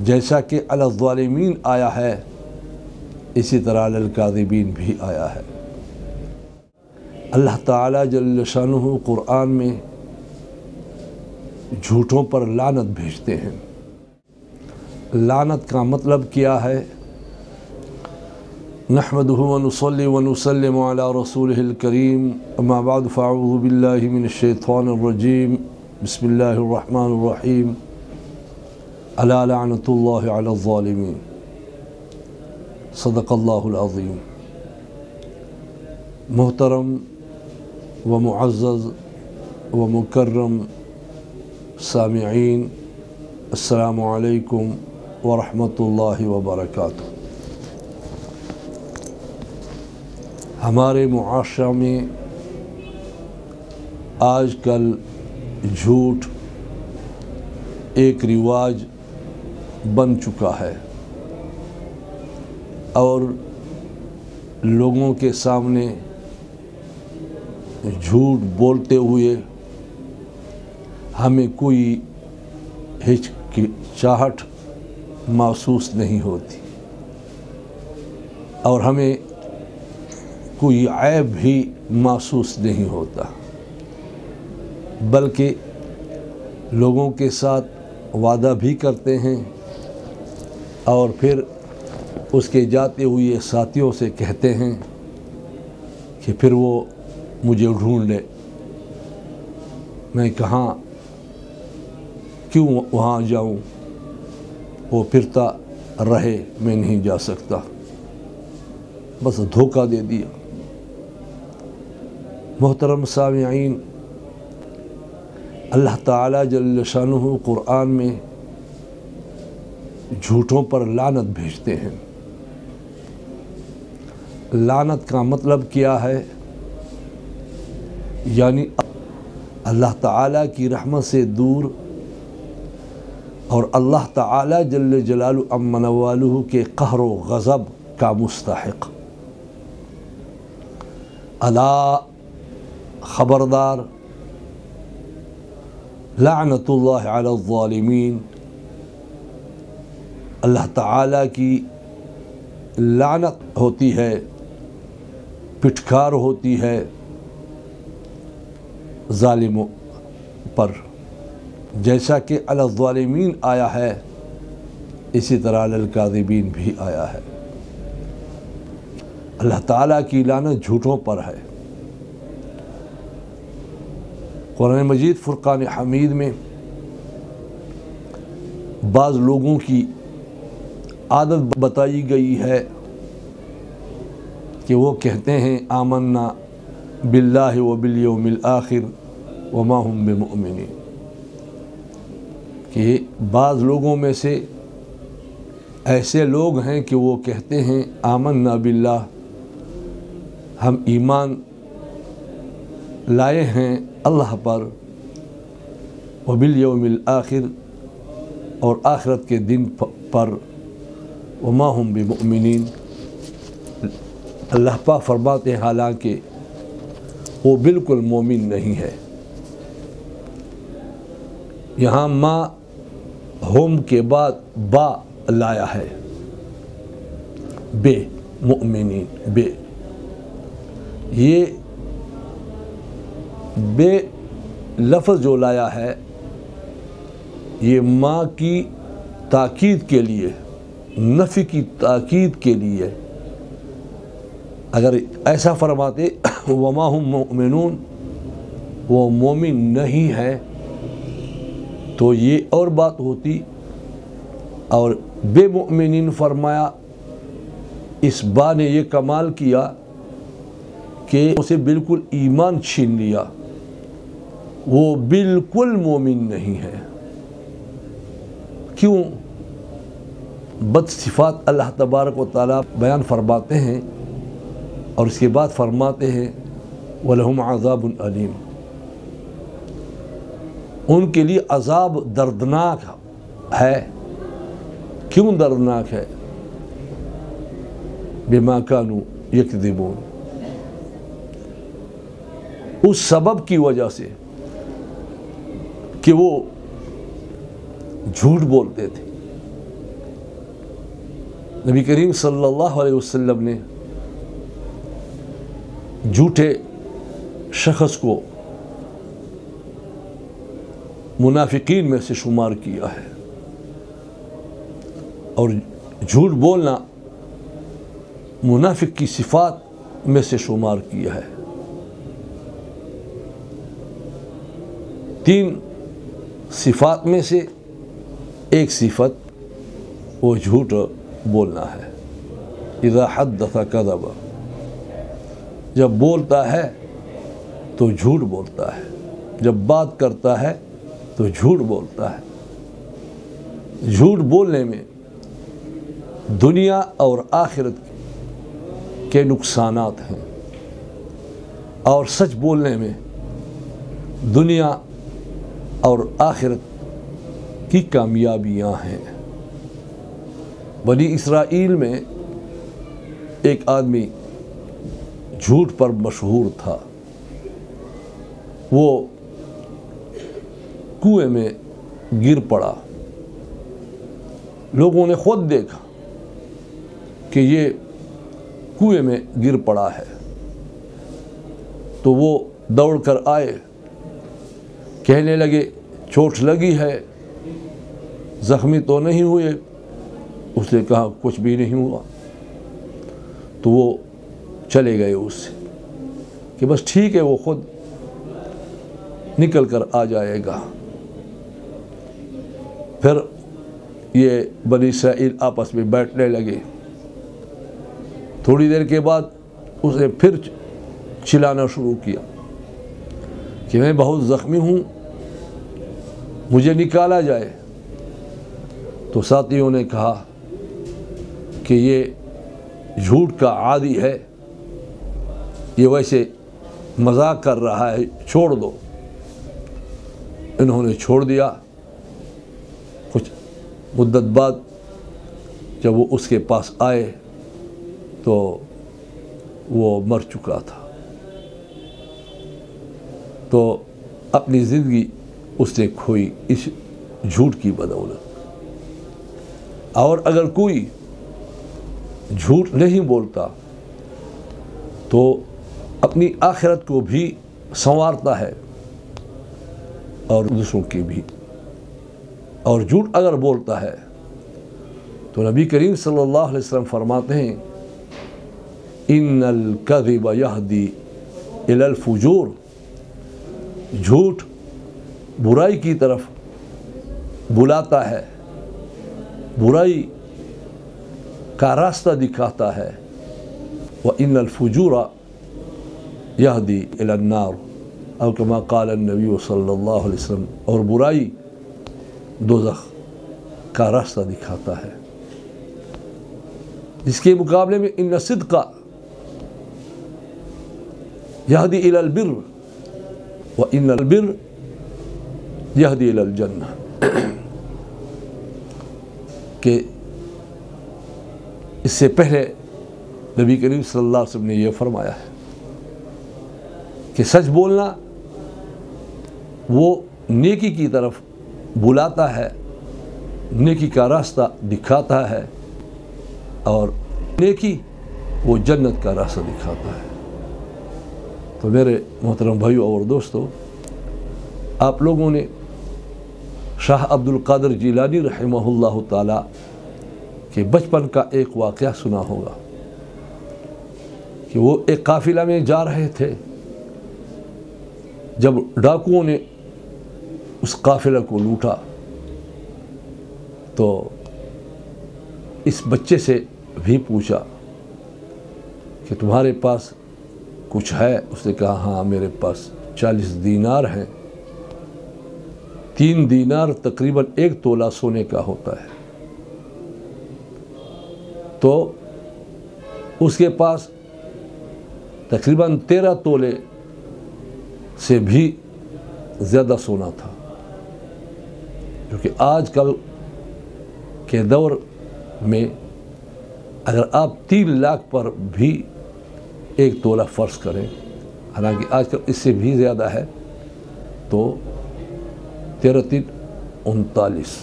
جیسا کہ علی الظالمین آیا ہے اسی طرح علی الکاذبین بھی آیا ہے۔ اللہ تعالیٰ جل شانہ قرآن میں جھوٹوں پر لعنت بھیجتے ہیں۔ لعنت کا مطلب کیا ہے؟ نحمدہ ونصلی ونسلم علی رسولہ الکریم، اما بعد فاعوذ باللہ من الشیطان الرجیم، بسم اللہ الرحمن الرحیم، الا لعنت اللہ علی الظالمین، صدق اللہ العظیم۔ محترم و معزز و مکرم سامعین، السلام علیکم ورحمۃ اللہ وبرکاتہ۔ ہمارے معاشرہ میں آج کل جھوٹ ایک رواج بن چکا ہے اور لوگوں کے سامنے جھوٹ بولتے ہوئے ہمیں کوئی ہچکچاہٹ محسوس نہیں ہوتی اور ہمیں کوئی عیب بھی محسوس نہیں ہوتا، بلکہ لوگوں کے ساتھ وعدہ بھی کرتے ہیں اور پھر اس کے جاتے ہوئے ساتھیوں سے کہتے ہیں کہ پھر وہ مجھے ڈھونڈ لے، میں کہاں کیوں وہاں جاؤں، وہ پھرتا رہے، میں نہیں جا سکتا، بس دھوکہ دے دیا۔ محترم سامعین، اللہ تعالیٰ جل شانہ قرآن میں جھوٹوں پر لعنت بھیجتے ہیں۔ لعنت کا مطلب کیا ہے؟ یعنی اللہ تعالیٰ کی رحمت سے دور اور اللہ تعالیٰ جل جلالہ عم نوالہ کے قہر و غضب کا مستحق۔ الا خبردار، لعنت اللہ علی الظالمین، اللہ تعالیٰ کی لعنت ہوتی ہے، پٹکار ہوتی ہے ظالموں پر۔ جیسا کہ علی الظالمین آیا ہے اسی طرح علی الکاذبین بھی آیا ہے۔ اللہ تعالیٰ کی لعنت جھوٹوں پر ہے۔ قرآن مجید فرقان حمید میں بعض لوگوں کی عادت بتائی گئی ہے کہ وہ کہتے ہیں آمنا باللہ و بالیوم الآخر وما ہم بمؤمنین، کہ بعض لوگوں میں سے ایسے لوگ ہیں کہ وہ کہتے ہیں آمنا باللہ، ہم ایمان لائے ہیں اللہ پر، وبالیوم الآخر، اور آخرت کے دن پر، وما ہم بمؤمنین، اللہ پاک فرماتے ہیں حالانکہ وہ بالکل مومن نہیں ہے۔ یہاں ما ہم کے بعد با لایا ہے، بے مؤمنین، بے، یہ بے لفظ جو لایا ہے یہ ماں کی تاکید کے لیے، نفی کی تاکید کے لیے۔ اگر ایسا فرماتے وما ہم مؤمنون، وہ مومن نہیں ہے، تو یہ اور بات ہوتی، اور بے مؤمنین فرمایا، اس با نے یہ کمال کیا کہ اسے بالکل ایمان چھین لیا، وہ بالکل مومن نہیں ہے۔ کیوں؟ بد صفات اللہ تبارک و تعالیٰ بیان فرماتے ہیں اور اس کے بعد فرماتے ہیں وَلَهُمْ عَذَابٌ أَلِيمٌ، ان کے لیے عذاب دردناک ہے۔ کیوں دردناک ہے؟ بِمَا كَانُوا يَكْذِبُونَ، اس سبب کی وجہ سے کہ وہ جھوٹ بولتے تھے۔ نبی کریم صلی اللہ علیہ وسلم نے جھوٹے شخص کو منافقین میں سے شمار کیا ہے، اور جھوٹ بولنا منافق کی صفات میں سے شمار کیا ہے۔ 3 صفات میں سے ایک صفت وہ جھوٹ بولنا ہے۔ اذا حدث کذب، جب بولتا ہے تو جھوٹ بولتا ہے، جب بات کرتا ہے تو جھوٹ بولتا ہے۔ جھوٹ بولنے میں دنیا اور آخرت کے نقصانات ہیں، اور سچ بولنے میں دنیا اور آخرت کی کامیابیاں ہیں۔ بنی اسرائیل میں ایک آدمی جھوٹ پر مشہور تھا۔ وہ کنویں میں گر پڑا، لوگوں نے خود دیکھا کہ یہ کنویں میں گر پڑا ہے، تو وہ دوڑ کر آئے، کہنے لگے چوٹ لگی ہے، زخمی تو نہیں ہوئے؟ اس نے کہا کچھ بھی نہیں ہوا۔ تو وہ چلے گئے اس سے کہ بس ٹھیک ہے، وہ خود نکل کر آ جائے گا۔ پھر یہ بنی اسرائیل آپس میں بیٹھنے لگے۔ تھوڑی دیر کے بعد اس نے پھر چلانا شروع کیا کہ میں بہت زخمی ہوں، مجھے نکالا جائے۔ تو ساتھیوں نے کہا کہ یہ جھوٹ کا عادی ہے، یہ ویسے مذاق کر رہا ہے، چھوڑ دو۔ انہوں نے چھوڑ دیا۔ کچھ مدت بعد جب وہ اس کے پاس آئے تو وہ مر چکا تھا۔ تو اپنی زندگی اس نے کھوئی اس جھوٹ کی بدولت۔ اور اگر کوئی جھوٹ نہیں بولتا تو اپنی آخرت کو بھی سنوارتا ہے اور دوسروں کی بھی۔ اور جھوٹ اگر بولتا ہے تو نبی کریم صلی اللہ علیہ وسلم فرماتے ہیں ان الکذب یہدی الی الفجور، جھوٹ برائی کی طرف بلاتا ہے، برائی کا راستہ دکھاتا ہے۔ وَإِنَّ الْفُجُورَ يَهْدِي إِلَى النَّارِ او كما قال النبی صلی اللہ علیہ وسلم، اور برائی دوزخ کا راستہ دکھاتا ہے۔ اس کے مقابلے میں ان الصدق يَهْدِي إِلَى الْبِرِّ وَإِنَّ الْبِرَّ يَهْدِي إِلَى الْجَنَّةِ، کہ اس سے پہلے نبی کریم صلی اللہ علیہ وسلم نے یہ فرمایا ہے کہ سچ بولنا وہ نیکی کی طرف بلاتا ہے، نیکی کا راستہ دکھاتا ہے، اور نیکی وہ جنت کا راستہ دکھاتا ہے۔ تو میرے محترم بھائیوں اور دوستو، آپ لوگوں نے شاہ عبد القادر جیلانی رحمہ اللہ تعالی کہ بچپن کا ایک واقعہ سنا ہوگا کہ وہ ایک قافلہ میں جا رہے تھے۔ جب ڈاکوؤں نے اس قافلہ کو لوٹا تو اس بچے سے بھی پوچھا کہ تمہارے پاس کچھ ہے؟ اس نے کہا ہاں میرے پاس 40 دینار ہیں۔ 3 دینار تقریباً 1 تولہ سونے کا ہوتا ہے۔ تو اس کے پاس تقریباً 13 تولے سے بھی زیادہ سونا تھا، کیونکہ آج کل کے دور میں اگر آپ 3 لاکھ پر بھی 1 تولہ فرض کریں، حالانکہ آج کل اس سے بھی زیادہ ہے، تو 13 39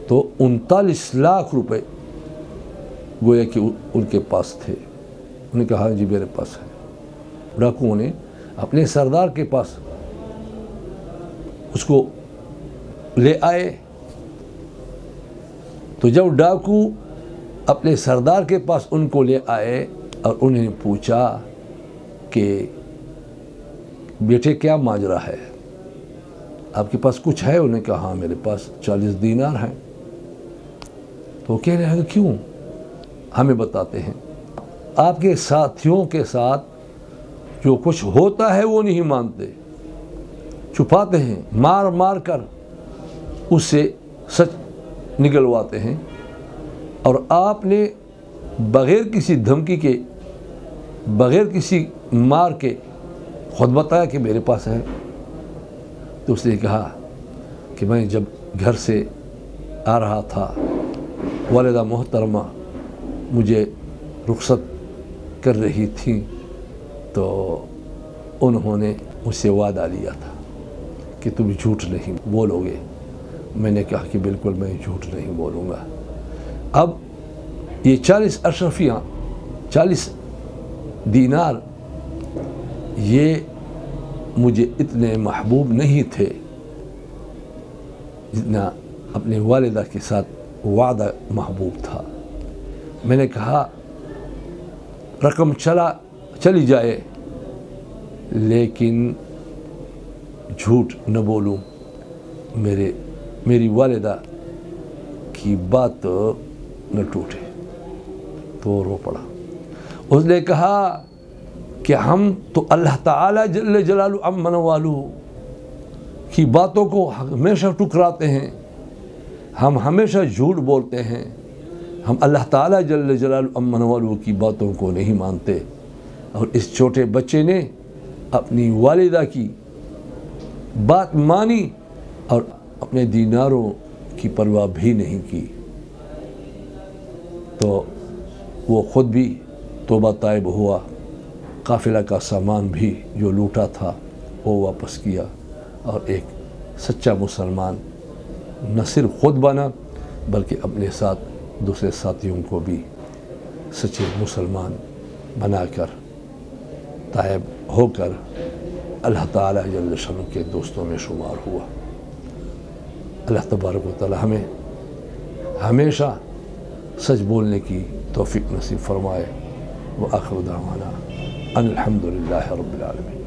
تو 39 لاکھ روپے گویا کہ ان کے پاس تھے. انہوں نے کہا جی میرے پاس ہے. ڈاکوؤں نے اپنے سردار کے پاس اس کو لے آئے. تو جب ڈاکو اپنے سردار کے پاس ان کو لے آئے اور انہوں نے پوچھا کہ بیٹے کیا ماجرا ہے, آپ کے پاس کچھ ہے؟ انہوں نے کہا ہاں میرے پاس 40 دینار ہیں. تو وہ کہہ رہے ہیں کیوں؟ ہمیں بتاتے ہیں. آپ کے ساتھیوں کے ساتھ جو کچھ ہوتا ہے وہ نہیں مانتے, چھپاتے ہیں, مار مار کر اس سے سچ نکلواتے ہیں. اور آپ نے بغیر کسی دھمکی کے, بغیر کسی مار کے خود بتایا کہ میرے پاس ہے. تو اس نے کہا کہ میں جب گھر سے آ رہا تھا, والدہ محترمہ مجھے رخصت کر رہی تھیں, تو انہوں نے مجھ سے وعدہ لیا تھا کہ تم جھوٹ نہیں بولو گے. میں نے کہا کہ بالکل میں جھوٹ نہیں بولوں گا. اب یہ 40 اشرفیاں, 40 دینار یہ مجھے اتنے محبوب نہیں تھے جتنا اپنے والدہ کے ساتھ وعدہ محبوب تھا. میں نے کہا رقم چلی جائے لیکن جھوٹ نہ بولوں, میری والدہ کی بات نہ ٹوٹے. تو رو پڑا. اس نے کہا کہ ہم تو اللہ تعالیٰ جل جلالہ امن والو کی باتوں کو ہمیشہ ٹکراتے ہیں, ہم ہمیشہ جھوٹ بولتے ہیں, ہم اللہ تعالیٰ جل جلالہ امن والو کی باتوں کو نہیں مانتے. اور اس چھوٹے بچے نے اپنی والدہ کی بات مانی اور اپنے دیناروں کی پرواہ بھی نہیں کی. تو وہ خود بھی توبہ طائب ہوا, قافلہ کا سامان بھی جو لوٹا تھا وہ واپس کیا, اور ایک سچا مسلمان نہ صرف خود بنا بلکہ اپنے ساتھ دوسرے ساتھیوں کو بھی سچے مسلمان بنا کر طائب ہو کر اللہ تعالیٰ جل شانہ کے دوستوں میں شمار ہوا. اللہ تبارک و تعالی ہمیں ہمیشہ سچ بولنے کی توفیق نصیب فرمائے. وآخر دعوانا ان الحمد للہ رب العالمین.